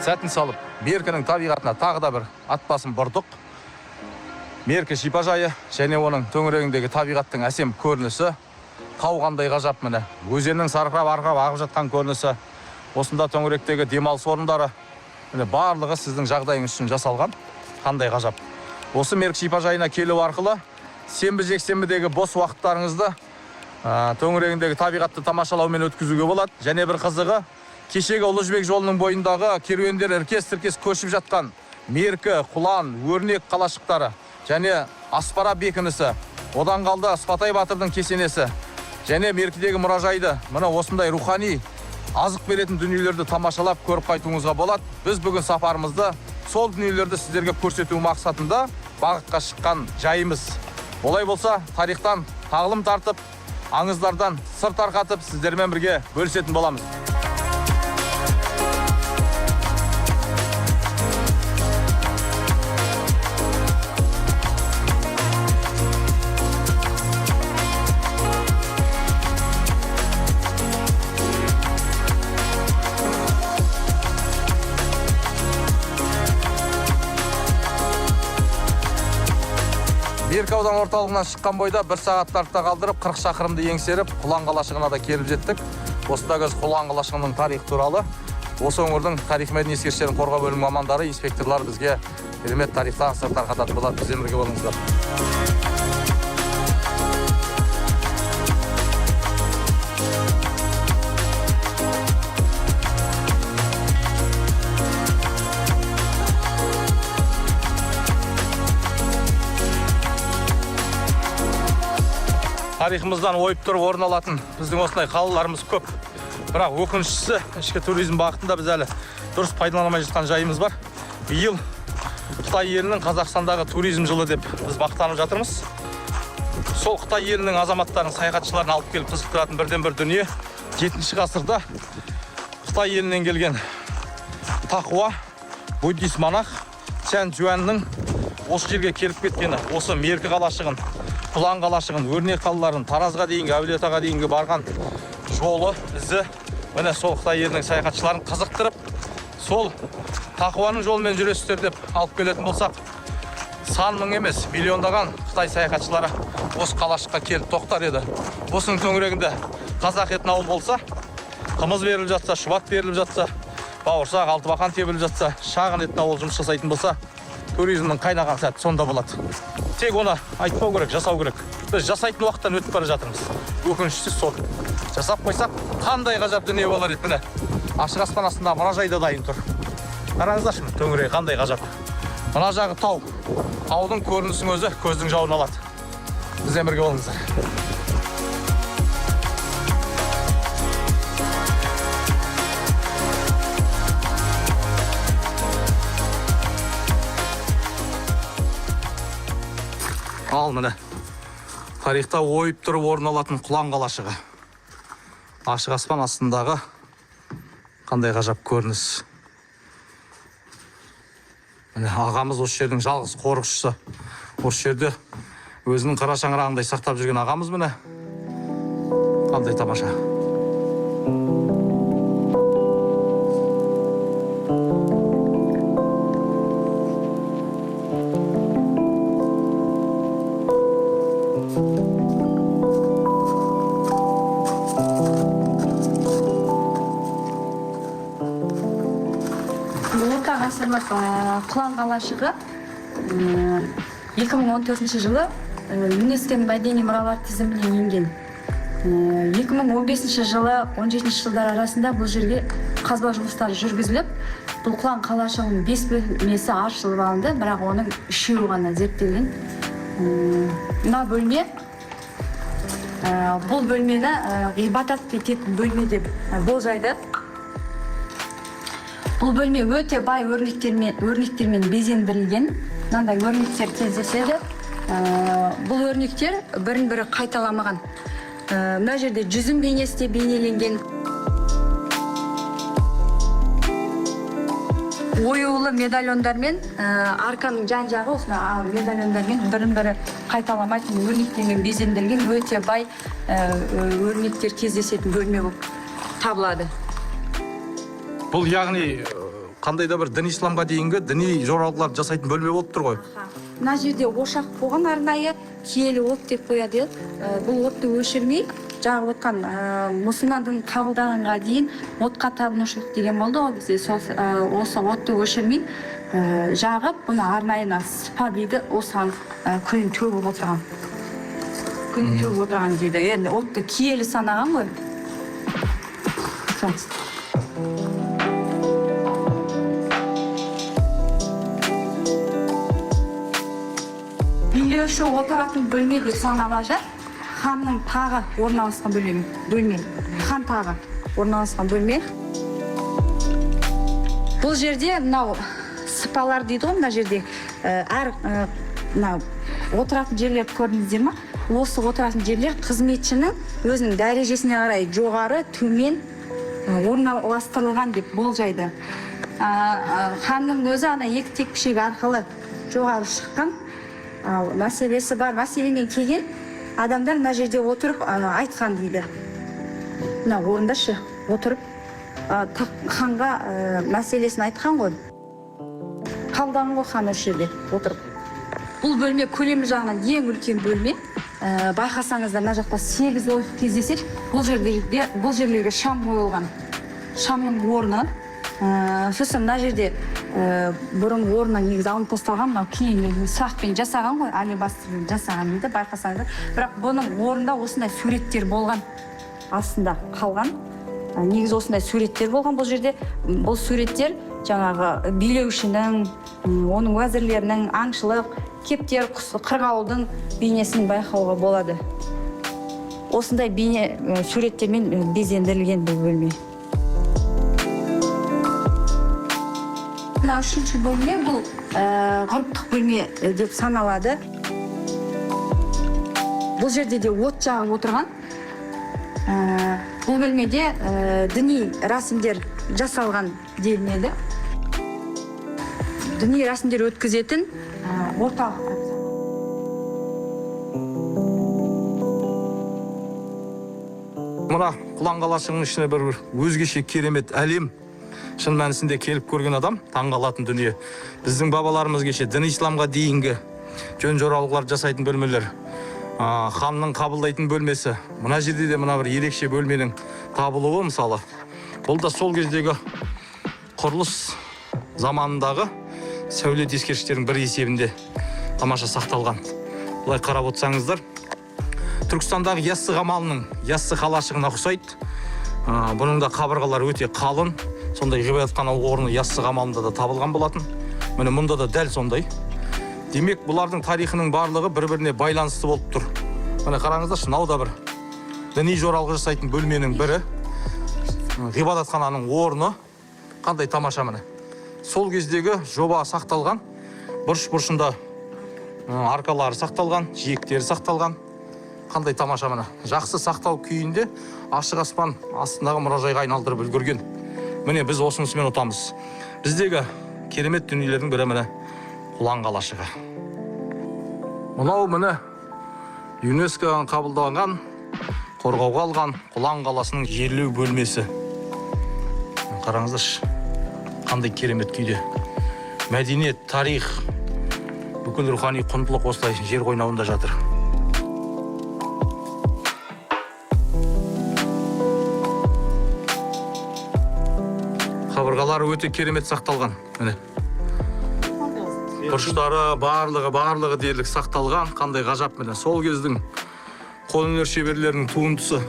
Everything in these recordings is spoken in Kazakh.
сәтін салып, Меркінің табиғатына тағы да бір атбасын бұрдық. Меркі шипажайы және оның төңірегіндегі табиғаттың әсем көрінісі, тау қандай ғажап міне. Өзеннің сарқырап арқырап ағып жатқан көрінісі, осында төңіректегі демалыс орындары, міне барлығы сіздің жағдайыңыз үшін жасалған. Қандай ғажап. Осы Меркі шипажайына келу арқылы сенбі жексенбідегі бос уақыттарыңызды төңірегіндегі табиғатты тамашалаумен өткізуге болады. Және бір қызығы, кешегі Ұлы Жібек жолының бойындағы керуендер іркес-тіркес көшіп жатқан Меркі, Құлан, Өрнек қалашықтары және Аспара бекінісі, одан қалды Спатай батырдың кесенесі және Меркідегі мұражайды, мына осындай рухани азық беретін дүниелерді тамашалап көріп қайтуыңызға болады. Біз бүгін сапарымызды сол дүниелерді сіздерге көрсету мақсатында бағытқа шыққан жайымыз. Олай болса, тарихтан тағылым тартып, аңыздардан сыр тарқатып, сіздермен бірге бөлісетін боламыз. Меркі аудан орталығынан шыққан бойда 1 сағат артта қалдырып, 40 шақырымды еңсеріп, Құлан қалашығына да келіп жеттік. Осында көз Құлан қалашығының тарихы туралы, осы өңірдің тарих мәдени ескерткіштерін қорғау бөлімінің мамандары, инспекторлар бізге керемет тарихтан сыр тарқататын болады. Бізбен бірге болыңыздар. Тарихымыздан ойып тұрып орын алатын біздің осындай қалаларымыз көп. Бірақ өкініштісі, ішкі туризм бағытында біз әлі дұрыс пайдаланамай жатқан жайымыз бар. Биыл Қытай елінің Қазақстандағы туризм жылы деп біз мақтанып жатырмыз. Сол Қытай елінің азаматтарын, саяхатшыларын алып келіп қызықтыратын бірден бір дүние 7-ші ғасырда Қытай елінен келген тақуа буддист монах Чан Цзюаньның осы жерге келіп кеткені, осы Меркі қалашығын, Құлан қалашығын, Өрнек қалаларын, Таразға дейінгі, Әулиеатаға дейінгі барған жолы, ізі, міне сол Қытай елінің саяхатшыларын қызықтырып, сол тақуаның жолымен жүресіздер деп алып келетін болсақ, сан мың емес, миллиондаған Қытай саяхатшылары осы қалашыққа келіп тоқтар еді. Осының төңірегінде қазақ етін ауыл болса, қымыз беріліп жатса, шұбат беріліп жатса, бауырсақ, алтыбақан тебіліп жатса, шағын етін ауыл жұмыс жасайтын болса, туризмнің қайнаған сәті сонда болады. Тек оны айтпау керек, жасау керек. Біз жасайтын уақыттан өтіп бара жатырмыз. Өкініштісі сол. Жасап қойсақ, қандай ғажап дүние болар еді. Міне, ашық аспан астында мұражайда дайын тұр. Қараңыздаршы, төңірегі қандай ғажап. Мына жағы тау. Таудың көрінісінің өзі көздің жауын алады. Бізбен бірге болыңыздар. Ал міне, тарихта ойып тұрып орын алатын Құлан қалашығы. Ашық аспан астындағы қандай ғажап көрініс. Міне, ағамыз осы жердің жалғыз қорықшысы. Осы жерде өзінің қара шаңырағындай сақтап жүрген ағамыз міне. Қандай тамаша. Құлан қалашығы 2014 жылы ЮНЕСКО-ның мәдени мұралар тізіміне енген. 2015 жылы 17 жылдар арасында бұл жерге қазба жұмыстары жүргізіліп, бұл Құлан қалашығының 5 бөлмесі аршылып алынды, бірақ оның 3-еуі ғана зерттелген. Мына бөлме, бұл бөлмені ғибадат ететін бөлме деп болжайды. Бұл бөлме өте бай өрнектермен безендірілген. Мынандай өрнектер кездеседі. Бұл өрнектер бірін-бірі қайталамаған. Мына жерде жүзім бейнесі де бейнеленген. Оюлы медальондармен арканың жан-жағы осындай медальондармен бірін-бірі қайталамайтын өрнектермен безендірілген өте бай өрнектер кездесетін бөлме болып табылады. Бұл яғни қандай да бір діни исламға дейінгі діни жоралғыларды жасайтын бөлме болып тұр ғой. Мына жерде ошақ болған арнайы киелі от деп қояды. Бұл отты өшірмей жағып отқан мұсылман дінін қабылдағанға дейін отқа табынушылық деген болды ғой бізде. Осы отты өшірмей жағып, бұны арнайына сыпа дейді, осыған күн төгіп отырған. Күн төгіп отырған дейді. Енді отты киелі санаған ғой. Билеуші отыратын бөлме деп саналады. Ханның тағы орналасқан бөлме. Хан тағы орналасқан бөлме. Бұл жерде мынау сыпалар дейді ғой, мына жерде әр отыратын жерлер көрдіңіздер ме? Осы отыратын жерлер қызметшінің өзінің дәрежесіне қарай жоғары, төмен орналастырылған деп болжайды. Ханның өзі ана екі текпішек арқылы жоғары шыққан мәселесі бар. Мәселемен келген адамдар мына жерде отырып айтқан дейді. Мына орындашы отырып ханға мәселесін айтқан ғой. Қалдан ғой хан осы жерде отырып. Бұл бөлме көлемі жағынан ең үлкен бөлме. Байқасаңыздар, мына жақта 8 ой кездеседі. Бұл жерлерге шам қойылған. Шамның орны. Сосын мына жерде бұрын орнына негізі алынып тасталған, мынау кейін сақпен жасаған ғой, алебастермен жасаған дейді, байқасаңыздар. Бірақ бұның орнында осындай суреттер болған, астында қалған. Негізі осындай суреттер болған бұл жерде. Бұл суреттер жаңағы билеушінің, оның уәзірлерінің, аңшылық, кептер, қырғауылдың бейнесін байқауға болады. Осындай бейне суреттермен безендірілген бұл бөлме. Мына үшінші бөлме бұл ғұрыптық бөлме деп саналады. Бұл жерде де от жағып отырған. Бұл бөлмеде діни рәсімдер жасалған делінеді. Діни рәсімдер өткізетін орталық. Мына Құлан қалашығының ішіне бір өзгеше керемет әлем. Шын мәнісінде келіп көрген адам таңғалатын дүние. Біздің бабаларымыз кеше дін исламға дейінгі жөн жоралғылар жасайтын бөлмелер, ханның қабылдайтын бөлмесі. Мына жерде де мына бір ерекше бөлменің табылуы мысалы. Бұл да сол кездегі құрылыс заманындағы сәулет ескерткіштердің бір есебінде тамаша сақталған. Бұлай қарап отырсаңыздар, Түркістандағы Яссы қамалының Яссы қалашығына ұқсайды. Бұның да қабырғалары өте қалың. Сондай ғибадатхана орны Яссы қамалында да табылған болатын. Міне мұнда да дәл сондай. Демек, бұлардың тарихының барлығы бір-біріне байланысты болып тұр. Міне қараңыздаршы, мынау да бір діни жоралғы жасайтын бөлменің бірі. Ғибадатхананың орны қандай тамаша міне. Сол кездегі жоба сақталған. Бұрыш-бұрышында аркалары сақталған, жиектері сақталған. Қандай тамаша міне. Жақсы сақтау күйінде ашық аспан астындағы мұражайға айналдырып үлгерген. Міне біз осынысымен ұтамыз. Біздегі керемет дүниелердің бірі міне Құлан қалашығы. Мынау міне ЮНЕСКО-ға қабылданған, қорғауға алған Құлан қаласының жерлеу бөлмесі. Қараңыздаршы, қандай керемет күйде. Мәдениет, тарих, бүкіл рухани құндылық осылай жер қойнауында жатыр. Қабырғалары өте керемет сақталған. Міне. Бұрыштары барлығы дерлік сақталған. Қандай ғажап міне. Сол кездің қолөнер шеберлерінің туындысы,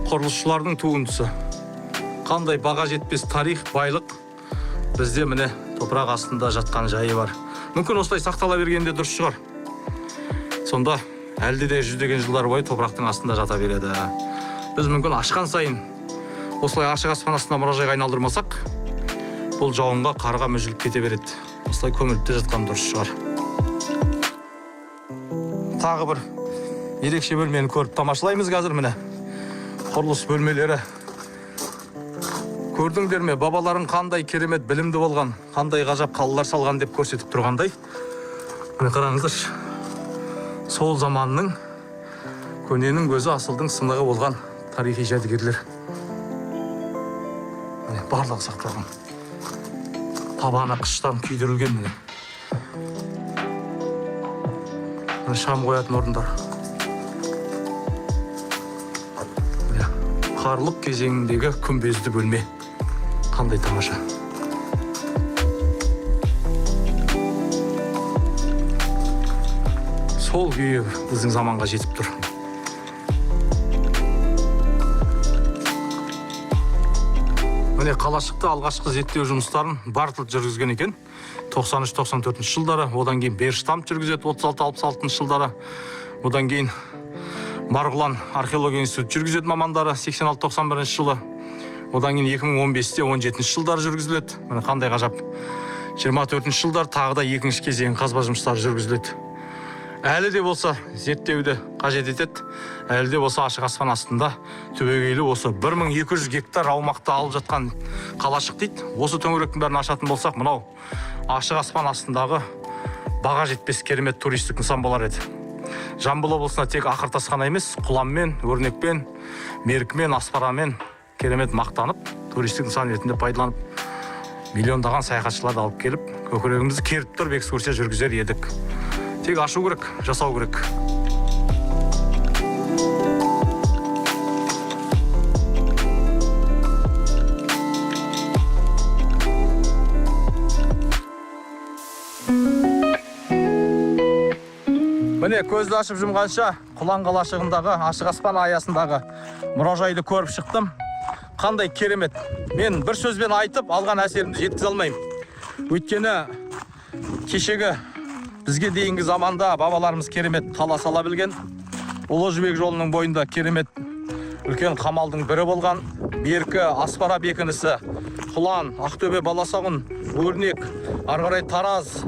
құрылысшылардың туындысы. Қандай баға жетпес тарих, байлық бізде міне топырақ астында жатқан жайы бар. Мүмкін осылай сақтала бергенде дұрыс шығар. Сонда әлде де жүздеген жылдар бойы топырақтың астында жата береді. Біз мүмкін ашқан сайын осылай ашық аспан астына мұражайға айналдырмасақ, бұл жауынға қарға мүжіліп кете береді. Осылай көміліп жатқан дұрыс шығар. Тағы бір ерекше бөлмені көріп тамашалаймыз қазір міне. Құрылыс бөлмелері. Көрдіңдер ме, бабаларын қандай керемет білімді болған, қандай ғажап қалалар салған деп көрсетіп тұрғандай. Міне қараңыздар. Сол заманның көненің өзі асылдың сынығы болған тарихи жәдігерлер. Барлығы сақталған. Табаны қыштан күйдірілген міне. Шам қоятын орындар. Қарлық кезеңіндегі күмбезді бөлме. Қандай тамаша. Сол күйі біздің заманға жетіп тұр. Міне қалашықта алғашқы зерттеу жұмыстарын Бартолд жүргізген екен. 93-94 жылдары, одан кейін Берштам жүргізеді 36-66 жылдары. Одан кейін Марғұлан археология институты жүргізеді мамандары 86-91 жылы. Одан кейін 2015-те 17 жылдары жүргізіледі. Міне қандай ғажап. 24 жылдар тағы да екінші кезең қазба жұмыстары жүргізіледі. Әлі де болса зерттеуді қажет етеді. Әлі де болса ашық аспан астында түбегейлі осы 1200 гектар аумақты алып жатқан қалашық дейді. Осы төңіректің бәрін ашатын болсақ, мынау ашық аспан астындағы баға жетпес керемет туристік нысан болар еді. Жамбыл облысына тек ақыртас қана емес, құламмен, өрнекпен, меркімен, аспарамен керемет мақтанып, туристік нысан ретінде пайдаланып, миллиондаған саяхатшыларды алып келіп, көкірегімізді керіп тұрып экскурсия жүргізер едік. Тек ашу керек, жасау керек. Міне көзді ашып жұмғанша Құлан қалашығындағы ашық аспан аясындағы мұражайды көріп шықтым. Қандай керемет. Мен бір сөзбен айтып алған әсерімді жеткізе алмаймын. Өйткені кешегі бізге дейінгі заманда бабаларымыз керемет қала сала білген. Ұлы Жібек жолының бойында керемет үлкен қамалдың бірі болған. Беркі, Аспара бекінісі, Құлан, Ақтөбе, Баласағұн, Өрнек, ары қарай Тараз,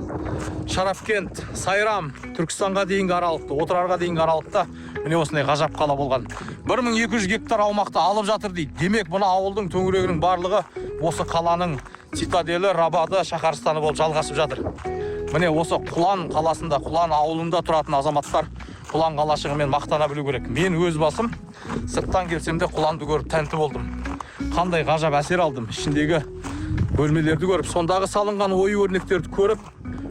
Шарафкент, Сайрам, Түркістанға дейінгі аралықта, Отырарға дейінгі аралықта міне осындай ғажап қала болған. 1200 гектар аумақты алып жатыр дейді. Демек, мына ауылдың төңірегінің барлығы осы қаланың цитаделі, рабады, шаһарстаны болып жалғасып жатыр. Міне осы Құлан қаласында, Құлан ауылында тұратын азаматтар Құлан қалашығымен мақтана білу керек. Мен өз басым сырттан келсем де Құланды көріп тәнті болдым. Қандай ғажап әсер алдым. Ішіндегі бөлмелерді көріп, сондағы салынған ою өрнектерді көріп,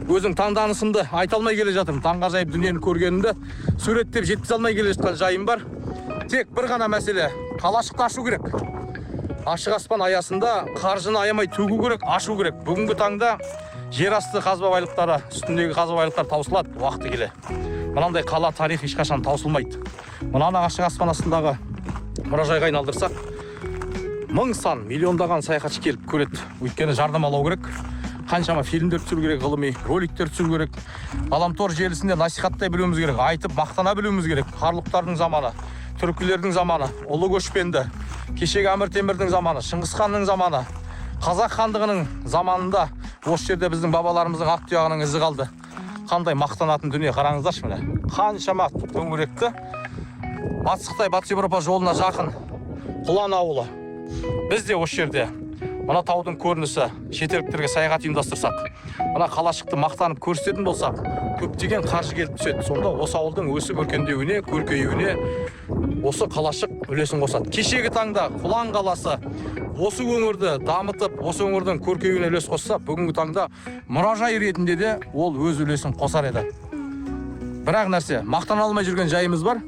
өзің таңданысымды айта алмай келе жатырмын. Таңғажайып дүниені көргенімді суреттеп жеткізе алмай келе жатқан жайым бар. Тек бір ғана мәселе, қалашықты ашу керек. Ашық аспан аясында қаржыны аямай төгу керек, ашу керек. Бүгінгі таңда жер асты қазба байлықтары, үстіндегі қазба байлықтар таусылады уақыты келе. Мынандай қала тарих ешқашан таусылмайды. Мынаны ашық аспан астындағы мұражайға айналдырсақ, мың сан, миллиондаған саяхатшы келіп көреді. Өйткені жарнамалау керек. Қаншама фильмдер түсіру керек, ғылыми роликтер түсіру керек. Ғаламтор желісінде насихаттай білуіміз керек, айтып мақтана білуіміз керек. Қарлықтардың заманы, түркілердің заманы, ұлы көшпенді, кешегі Әмір Темірдің заманы, Шыңғыс ханның заманы, Қазақ хандығының заманында осы жерде біздің бабаларымыздың ат тұяғының ізі қалды. Қандай мақтанатын дүние, қараңыздаршы міне. Қаншама төңіректі Батыс Қытай, Батыс Еуропа жолына жақын Құлан ауылы. Біз де осы жерде мына таудың көрінісі, шетелдіктерге саяхат ұйымдастырсақ, мына қалашықты мақтанып көрсететін болсақ, көптеген қаржы келіп түседі. Сонда осы ауылдың өсіп өркендеуіне, көркеюіне осы қалашық үлесін қосады. Кешегі таңда Құлан қаласы осы өңірді дамытып, осы өңірдің көркеюіне үлес қосса, бүгінгі таңда мұражай ретінде де ол өз үлесін қосар еді. Бірақ нәрсе, мақтана алмай жүрген жайымыз бар,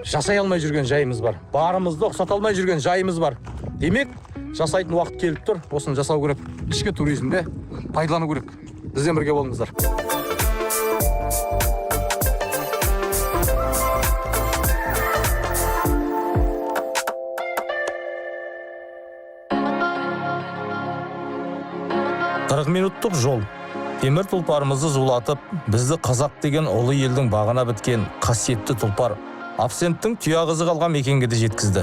жасай алмай жүрген жайымыз бар. Барымызды ұқсата алмай жүрген жайымыз бар. Демек, жасайтын уақыт келіп тұр, осыны жасау керек. Ішкі туризмде пайдалану керек. Бізбен бірге болыңыздар. Минуттық жол. Темір тұлпарымызды зулатып, бізді қазақ деген ұлы елдің бағына біткен қасиетті тұлпар Абсенттің тұяғызы қалған мекенге де жеткізді.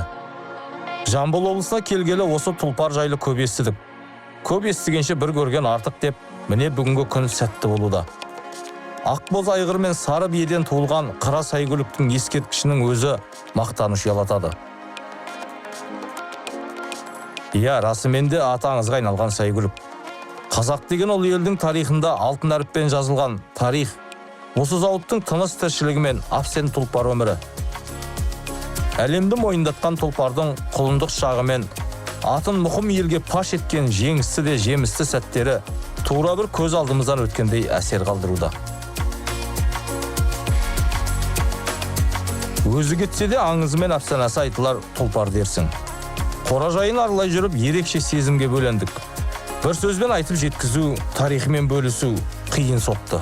Жамбыл облысына келгелі осы тұлпар жайлы көп естідік. Көп естігенше бір көрген артық деп, міне бүгінгі күн сәтті болуда. Ақбоз айғыр мен сары биеден туылған қара сайгүліктің ескерткішінің өзі мақтаныш ұялатады. Иә, расымен де аты аңызға айналған сайгүлік. Қазақ деген ол елдің тарихында алтын әріппен жазылған тарих. Осы зауыттың тыныс тіршілігімен Абсент тұлпар өмірі. Әлемді мойындатқан тұлпардың құлындық шағымен атын мұқым елге паш еткен жеңісті де жемісті сәттері тура бір көз алдымыздан өткендей әсер қалдыруда. Өзі кетсе де аңызы мен әфсанасы айтылар тұлпар дерсің. Қоражайын аралай жүріп ерекше сезімге бөлендік. Бір сөзбен айтып жеткізу, тарихымен бөлісу қиын соқты.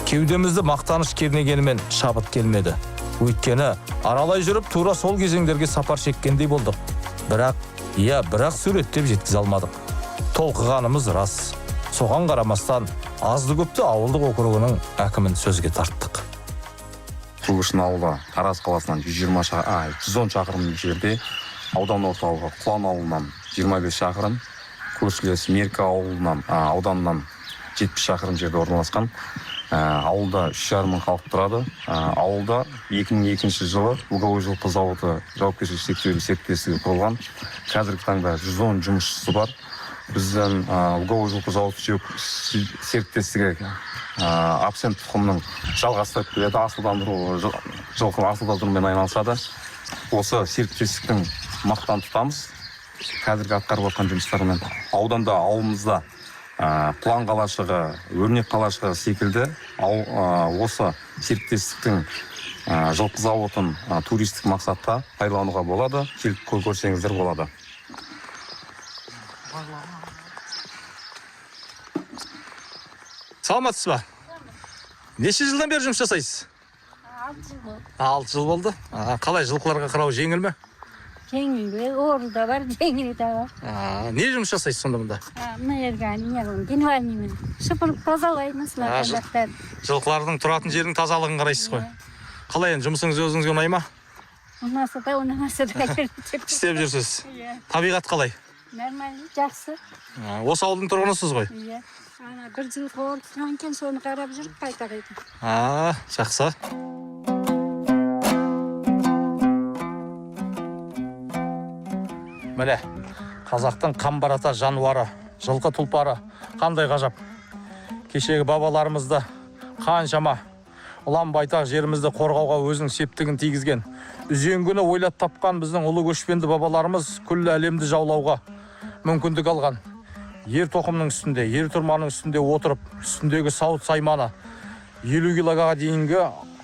Кеудемізді мақтаныш кернегенімен шабыт келмеді. Өйткені аралай жүріп тура сол кезеңдерге сапар шеккендей болдық. Бірақ суреттеп жеткізе алмадық. Толқығанымыз рас. Соған қарамастан азды көпті ауылдық округының әкімін сөзге тарттық. Көгершін ауылы Тараз қаласынан 110 шақырым жерде, аудан орталығы Құлан ауылынан 25 шақырым, көршілес Меркі ауданынан 70 шақырым жерде орналасқан. Ауылда 3,5 мың халық тұрады. Ауылда 2002 жылы Луговой жылқы зауыты жауапкершілігі шектеулі серіктестігі құрылған. Қазіргі таңда 110 жұмысшысы бар. Біздің Луговой жылқы зауыты серіктестігі абсент тұқымның жалғастырып келеді, жылқыны асылдандырумен айналысады. Осы серіктестіктің мақтан тұтамыз. Қазіргі атқарып жатқан жұмыстармен ауданда ауылымызда план қалашығы, өрнек қалашығы секілді осы серіктестіктің жылқы зауытын туристік мақсатта пайдалануға болады. Келіп көрсеңіздер болады. Саламатсыз ба? Неше жылдан бері жұмыс жасайсыз? 6 жыл болды. 6 жыл болды. Қалай, жылқыларға қырау жеңіл ме? Жеңіл бе, оры да бар, жеңіл де бар. Не жұмыс жасайсыз сонда мұнда? Мына жерге генеральныймен шыпырып тазалаймыз лақтарды. Жылқылардың тұратын жердің тазалығын қарайсыз ғой. Қалай енді жұмысыңыз өзіңізге ұнай ма? Ұнаса да, ұнамаса да істеп жүрсіз. Табиғат қалай? Нормально, жақсы. Осы ауылдың тұрғынысыз ғой? Иә. Ана бір жылқы орысынан кен соны қарап жүріп қайта. Жақсы. Міне, қазақтың қамбарата жануары, жылқы тұлпары қандай ғажап. Кешегі бабаларымызды қаншама ұлан байтақ жерімізді қорғауға өзінің септігін тигізген. Үзеңгіні ойлап тапқан біздің ұлы көшпенді бабаларымыз күллі әлемді жаулауға мүмкіндік алған. Ер тоқымның үстінде, ер тұрманың үстінде отырып, үстіндегі сауыт сайманы 50 килоға дейінгі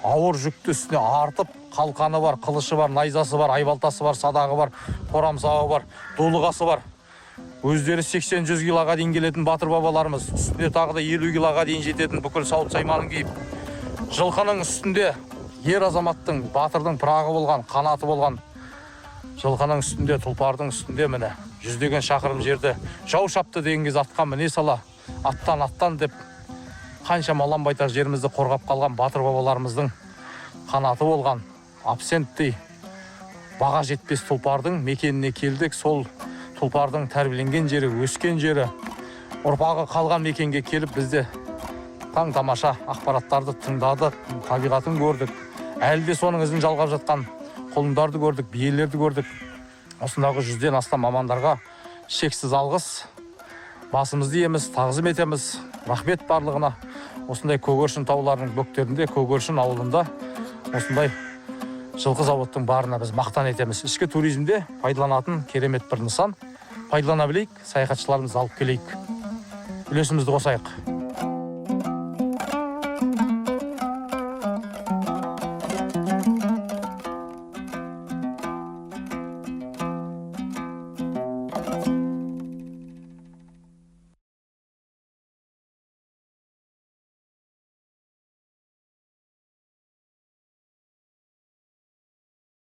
ауыр жүкті үстіне артып, қалқаны бар, қылышы бар, найзасы бар, айбалтасы бар, садағы бар, қорамсағы бар, дулығасы бар. Өздері 80-100 килоға дейін келетін батыр бабаларымыз, үстінде тағы да 50 килоға дейін жететін бүкіл сауыт сайманын киіп, жылқының үстінде ер азаматтың, батырдың пырағы болған, қанаты болған, жылқының үстінде, тұлпардың үстінде міне жүздеген шақырым жерді жау шапты деген кез атқа міне сала, аттан деп қаншама ұлан байтақ жерімізді қорғап қалған батыр бабаларымыздың қанаты болған, абсенттей баға жетпес тұлпардың мекеніне келдік. Сол тұлпардың тәрбиеленген жері, өскен жері, ұрпағы қалған мекенге келіп бізде таң тамаша ақпараттарды тыңдадық, табиғатын көрдік. Әлі де соның ізін жалғап жатқан құлындарды көрдік, биелерді көрдік. Осындағы 100-ден астам мамандарға шексіз алғыс, басымызды иеміз, тағзым етеміз. Рахмет барлығына. Осындай Көгершін тауларының бөктерінде, Көгершін ауылында осындай жылқы зауыттың барына біз мақтан етеміз. Ішкі туризмде пайдаланатын керемет бір нысан. Пайдалана білейік, саяхатшыларымызды алып келейік. Үлесімізді қосайық.